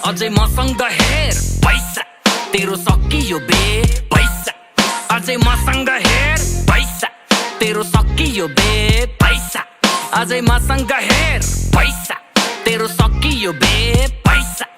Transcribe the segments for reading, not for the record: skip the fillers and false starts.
अझै मसँग हेर पैसा तेरो सकियो बे पैसा अझै मसँग हेर पैसा तेरो सकियो बे पैसा अझै मसँग हेर पैसा तेरो सकियो बे पैसा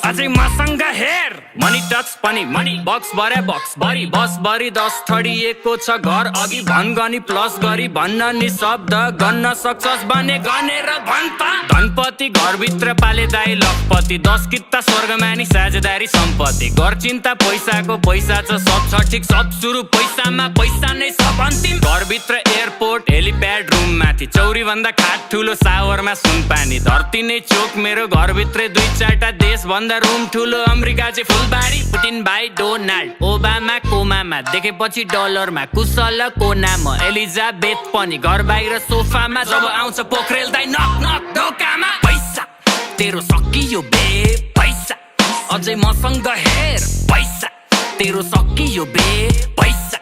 अझै मसँग हेर मनी टच पनि मनी बक्स भरे बक्स भरी बस भरी 10 थडिएको छ घर अघि भन गनी प्लस गरी भन्न नि शब्द गन्न सक्छस् भने गनेर भन्छ धनपति घरभित्र पाले दाई लखपति 10 किता स्वर्गमा नि साझेदारी सम्पत्ति घर चिन्ता पैसाको पैसा छ सब छ ठिक सब सुरु पैसामा पैसा नै सब अन्तिम घरभित्र एयरपोर्ट हेलिप्याड रुम माथि चौरी भन्दा खाट ठुलो सावरमा सुनपानी धरती नै चोक मेरो घरभित्रै 2-4टा देश भन्दा रुम ठुलो अमेरिका चाहिँ फुलबारी पुटिन भाइ डोनाल्ड ओबामा कोमामा देखेपछि डलरमा कुशल कोनामा एलिजाबेथ पनि घर बाहिर सोफामा जब आउँछ पोखरेल दाइ नक नक ढोकामा पैसा तेरो सकियो बे पैसा अझै मसँग हेर पैसा तेरो सकियो बे पैसा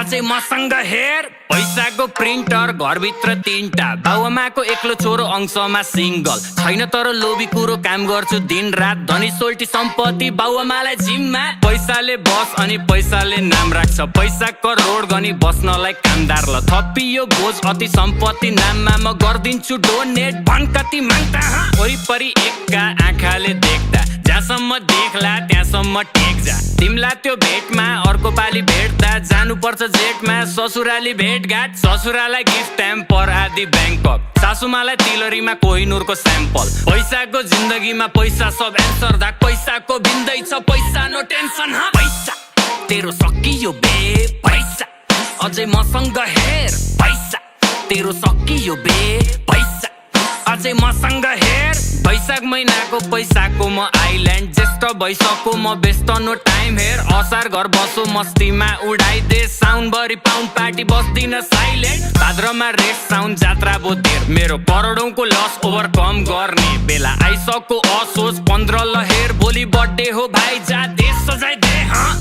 अझै मसँग हेर पैसाको प्रिन्टर घरभित्र 3टा बाउआमाको एक्लो छोरो अंशमा सिंगल छैन तर लोभी कुरो काम गर्छु दिन रात धनी सोल्टी सम्पत्ति बाउआमालाई जिम्मा पैसाले बस अनि पैसाले नाम राख्छ पैसा करोड गनी बस्नलाई कामदार ल थपियो बोझ अति सम्पत्ति नाममा म गर्दिन्छु डोनेट भन कति माग्दा वरिपरि एकका आँखाले देख्दा जहाँसम्म देखला त्यहाँसम्म टेक जा तिमला त्यो भेटमा अर्को पाली भेट्दा जानुपर्छ जेटमा ससुराली भेटघाट ससुरालाई गिफ्ट ट्याम्पर आदि ब्याङ्कक सासुमालाई तिलरीमा कोहिनुरको स्याम्पल पैसाको जिन्दगीमा पैसा सब एन्सर दा पैसाको भिन्दै छ पैसा नो टेन्सन पैसा तेरो सकियो बे पैसा अझै मसँग हेर पैसा तेरो सकियो बे पैसा अझै मसँग हेर वैशाख महिनाको पैसाको म आइल्यान्ड ज्येष्ठ भइसको म व्यस्त नो टाइम हेर असार घर बसो मस्तीमा उडाइदे साउन्ड भरि पाउन्ड पार्टी बस्दिन साइलेन्ट भाद्रमा रेस्ट साउन्ड जात्रा बोधेर मेरो करोडौंको लस ओभरकम गर्ने बेला आइसक्यो असोज 15 लहेर भोलि बर्थडे हो भाइ जा देश सजाइदे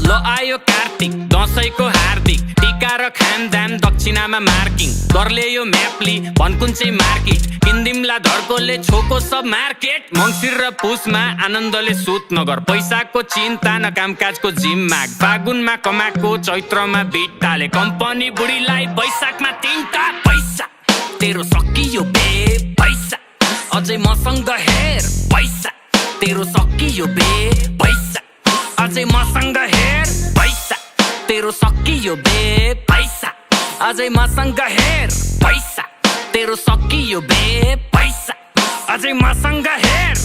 ल आयो कार्तिक दशैंको हार्दिक टीका र खामदाम दक्षिणामा मार्किङ गर्ले यो म्यापली भनकुन चाहिँ मार्केट किन्दिमला धर्कोले छोको सब मार्केट मङ्सिर र पुसमा आनन्दले सुत नगर पैसाको चिन्ता न कामकाजको जिम्मा फागुनमा कमाको चैत्रमा बिटाले कम्पनी बुढीलाई वैशाखमा 3टा पैसा तेरो सकियो बे पैसा अझै मसँग हेर पैसा तेरो सकियो बे पैसा अझै मसँग हेर पैसा तेरो सकियो बे पैसा अझै मसँग हेर पैसा तेरो सकियो बे पैसा अझै मसँग हेर